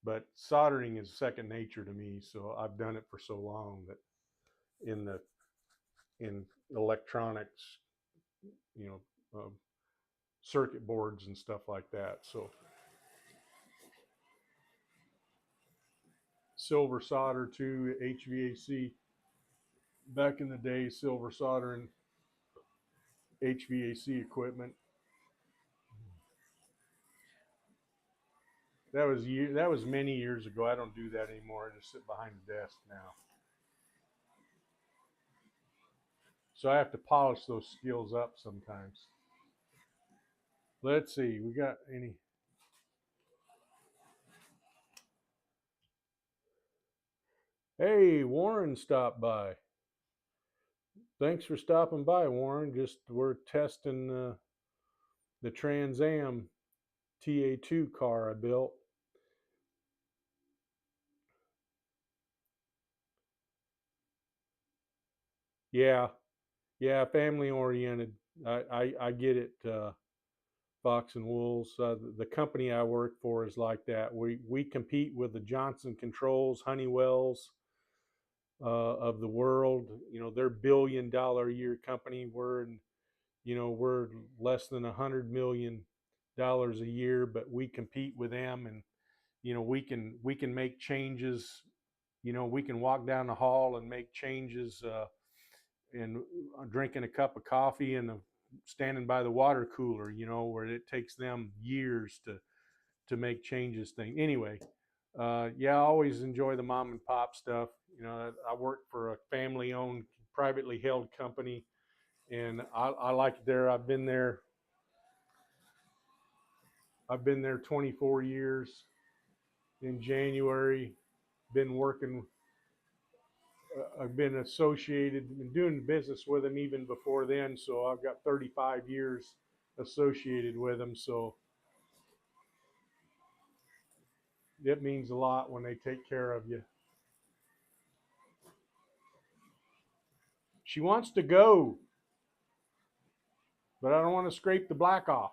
but soldering is second nature to me. So I've done it for so long that in the in electronics, you know, circuit boards and stuff like that. So silver solder too, HVAC. Back in the day, silver soldering HVAC equipment. That was many years ago. I don't do that anymore. I just sit behind the desk now. So I have to polish those skills up sometimes. Let's see. We got any? Hey, Warren stopped by. Thanks for stopping by, Warren. Just we're testing the Trans Am TA2 car I built. Yeah, Yeah, family oriented. I get it. Fox and Wolves. The company I work for is like that. We compete with the Johnson Controls, Honeywells of the world. You know, they're $1 billion a year company. We're less than $100 million a year, but we compete with them, and we can make changes. We can walk down the hall and make changes, and drinking a cup of coffee and standing by the water cooler. Where it takes them years to make changes. Anyway, yeah, I always enjoy the mom and pop stuff. I work for a family owned, privately held company, and I like it there. I've been there 24 years. In January, been working. I've been associated and doing business with them even before then. So I've got 35 years associated with them. So it means a lot when they take care of you. She wants to go, but I don't want to scrape the black off.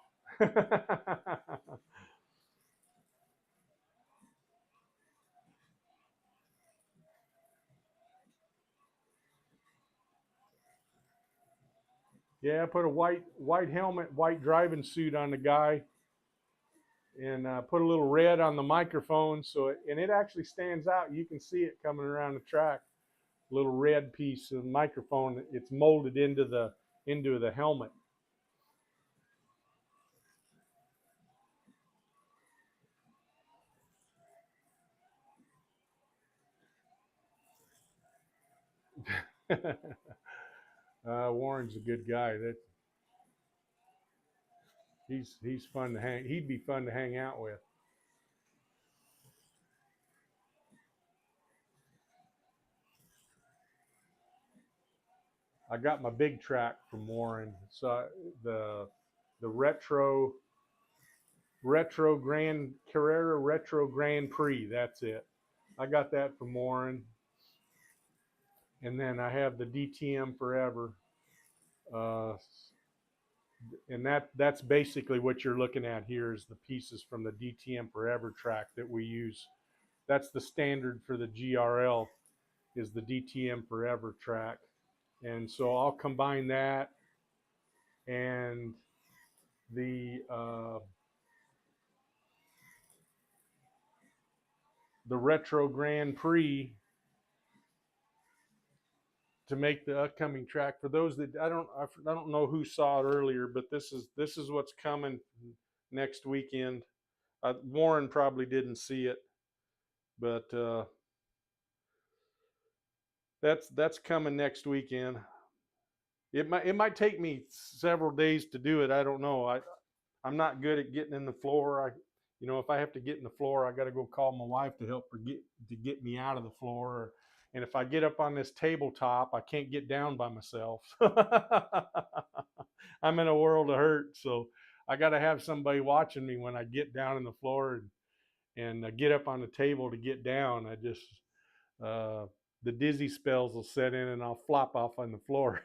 Yeah, I put a white helmet, white driving suit on the guy, and put a little red on the microphone. And it actually stands out. You can see it coming around the track. Little red piece of microphone. It's molded into the helmet. Warren's a good guy. He's fun to hang. He'd be fun to hang out with. I got my big track from Warren. So the retro Grand Carrera Retro Grand Prix. That's it. I got that from Warren, and then I have the DTM Forever, uh, and that's basically what you're looking at here is the pieces from the DTM Forever track that we use. That's the standard for the GRL is the DTM Forever track, and so I'll combine that and the the Retro Grand Prix to make the upcoming track. For those that I don't know who saw it earlier, but this is what's coming next weekend. Warren probably didn't see it, but that's coming next weekend. It might take me several days to do it. I don't know. I'm not good at getting in the floor. If I have to get in the floor, I got to go call my wife to help her get me out of the floor. And if I get up on this tabletop, I can't get down by myself. I'm in a world of hurt. So I got to have somebody watching me when I get down on the floor and get up on the table to get down. Uh, the dizzy spells will set in and I'll flop off on the floor.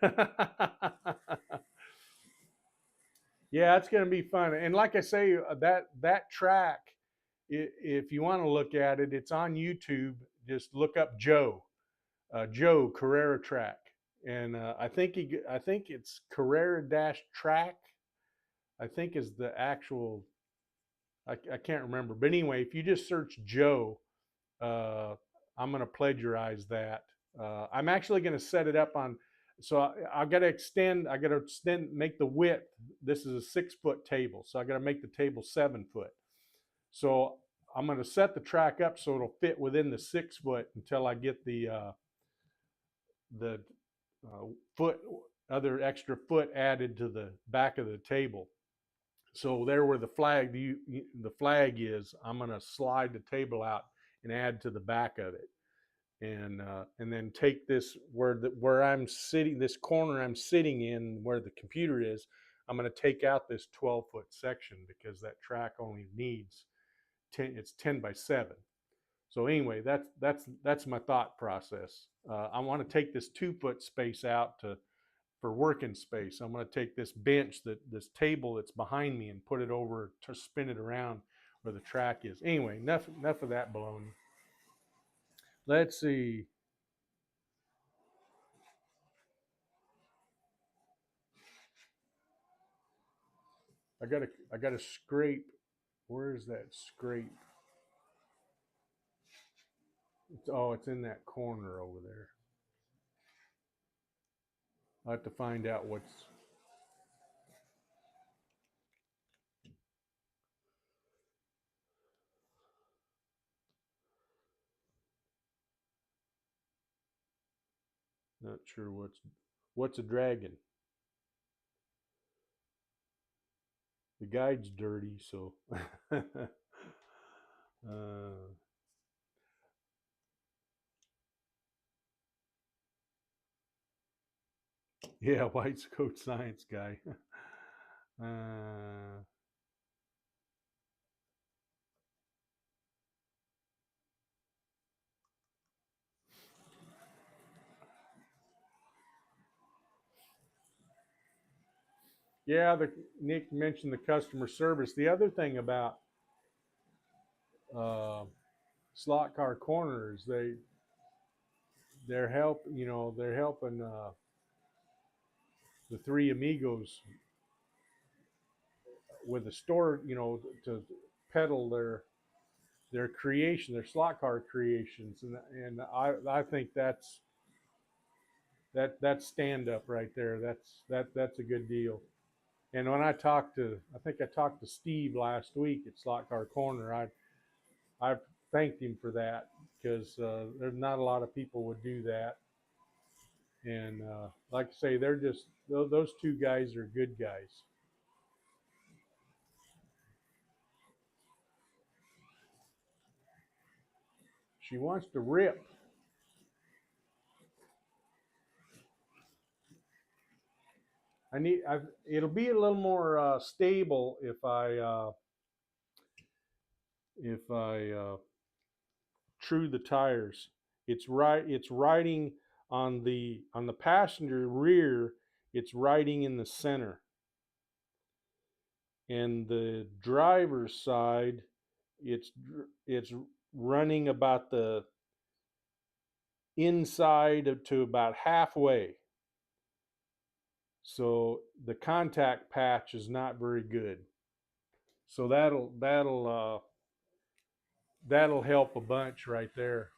Yeah, it's going to be fun. And like I say, that track, if you want to look at it, it's on YouTube. Just look up Joe Carrera Track, and I think it's Carrera Dash Track. I think is the actual. I can't remember, but anyway, if you just search Joe, uh, I'm going to plagiarize that. I'm actually going to set it up on. So I got to extend. I got to extend, make the width. This is a 6 foot table, so I got to make the table 7 foot. So I'm going to set the track up so it'll fit within the 6 foot until I get the uh, foot other extra foot added to the back of the table. So there where the flag is, I'm going to slide the table out and add to the back of it, and then take this where I'm sitting, this corner I'm sitting in where the computer is. I'm going to take out this 12-foot section because that track only needs 10. It's 10 by 7. So anyway, that's my thought process. I want to take this 2 foot space out for working space. I'm going to take this bench, this table that's behind me, and put it over to spin it around where the track is. Anyway, enough of that baloney. Let's see. I got to scrape. Where is that scrape? It's in that corner over there. I'll have to find out what's. Not sure what's a dragon. The guide's dirty, so. Yeah, white coat science guy. uh, yeah, Nick mentioned the customer service. The other thing about uh, slot car corners, they're helping the three amigos with a store, to peddle their creation, their slot car creations, and I think that's stand up right there. That's a good deal. And when I think I talked to Steve last week at Slot Car Corner. I thanked him for that because there's not a lot of people would do that. And like I say, they're just those two guys are good guys. She wants to rip. It'll be a little more stable if I true the tires. It's riding on the passenger rear. It's riding in the center, and the driver's side, it's it's running about the inside to about halfway. So the contact patch is not very good. So that'll help a bunch right there.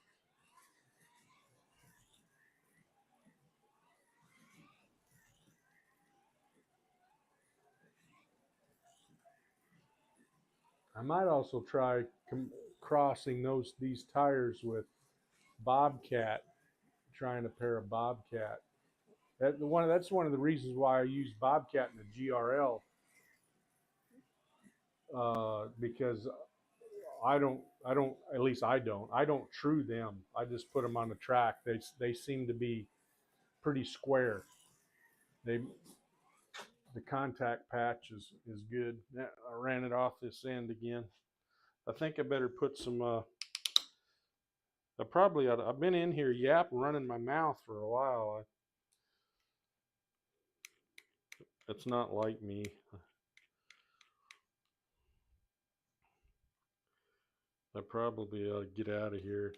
I might also try crossing these tires with Bobcat, trying to pair a Bobcat. That's one of the reasons why I use Bobcat in the GRL, because I don't at least I don't true them. I just put them on the track. They seem to be pretty square. They The contact patch is good. I ran it off this end again. I think I better put some. I've been in here running my mouth for a while. That's not like me. I probably ought to get out of here.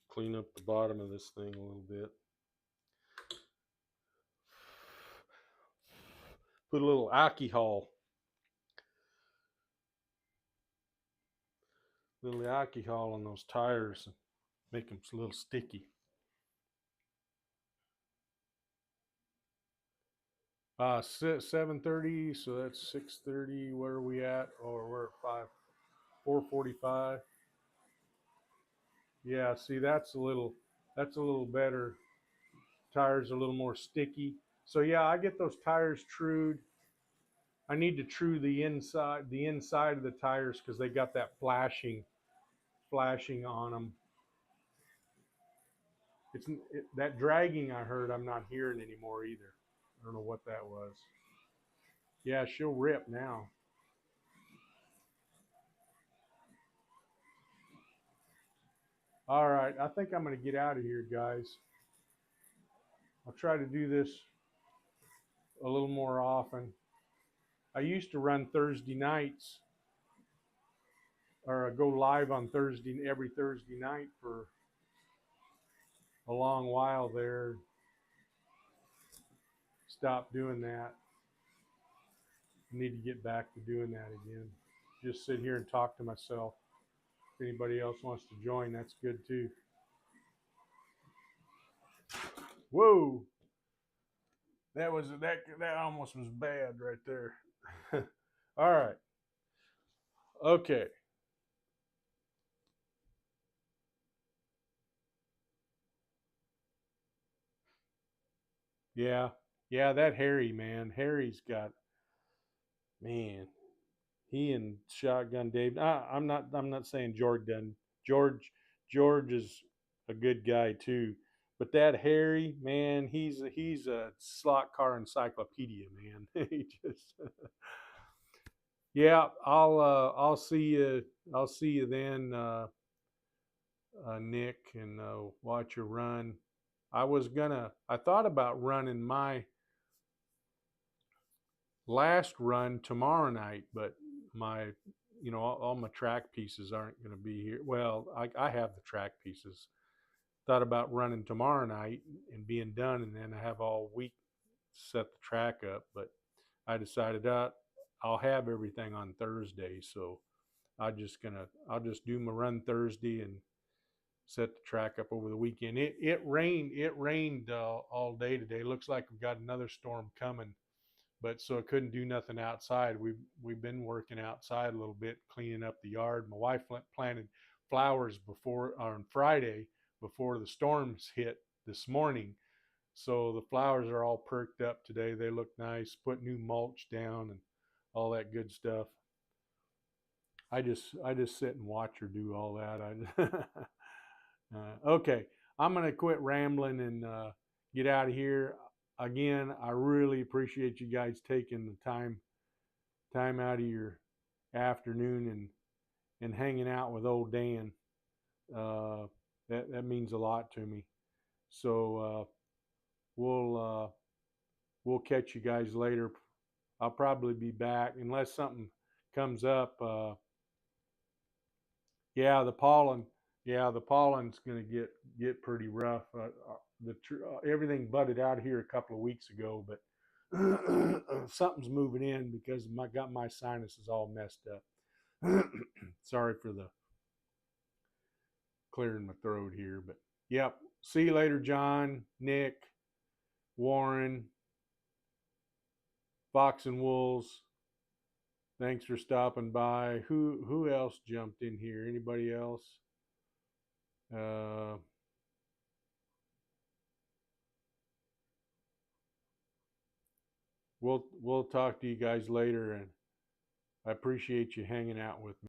Clean up the bottom of this thing a little bit. Put a little alcohol on those tires and make them a little sticky. 7:30, so that's 6:30. Where are we at? Or we're at 4:45. Yeah, see, that's a little better. Tires are a little more sticky. So yeah, I get those tires trued. I need to true the inside of the tires because they got that flashing on them. That dragging I heard. I'm not hearing anymore either. I don't know what that was. Yeah, she'll rip now. All right, I think I'm going to get out of here, guys. I'll try to do this a little more often. I used to run Thursday nights or go live on every Thursday night for a long while there. Stopped doing that. I need to get back to doing that again. Just sit here and talk to myself. If anybody else wants to join, that's good too. Whoa, that almost was bad right there. All right. Okay. Yeah. Yeah, that Harry, man. Harry's got, man, he and Shotgun Dave. I'm not saying George done. George George is a good guy too. But that Harry, man, he's a slot car encyclopedia, man. He just yeah, I'll see you then, Nick, and watch you run. I thought about running my last run tomorrow night, but my, all my track pieces aren't going to be here. Well, I have the track pieces. Thought about running tomorrow night and being done, and then I have all week to set the track up. But I decided I'll have everything on Thursday, so I'll just do my run Thursday and set the track up over the weekend. It rained all day today. Looks like we've got another storm coming, but so I couldn't do nothing outside. We've been working outside a little bit, cleaning up the yard. My wife planted flowers on Friday before the storms hit this morning, so the flowers are all perked up today. They look nice. Put new mulch down and all that good stuff. I just sit and watch her do all that. Okay, I'm gonna quit rambling and get out of here. Again, I really appreciate you guys taking the time out of your afternoon and hanging out with old Dan. Uh, that means a lot to me. So we'll we'll catch you guys later. I'll probably be back unless something comes up. Yeah, the pollen. Yeah, the pollen's going to get pretty rough. Everything budded out here a couple of weeks ago, but something's moving in because my sinuses all messed up. Sorry for the clearing my throat here, but yep. See you later, John, Nick, Warren, Fox and Wolves. Thanks for stopping by. Who else jumped in here? Anybody else? Uh, we'll talk to you guys later, and I appreciate you hanging out with me.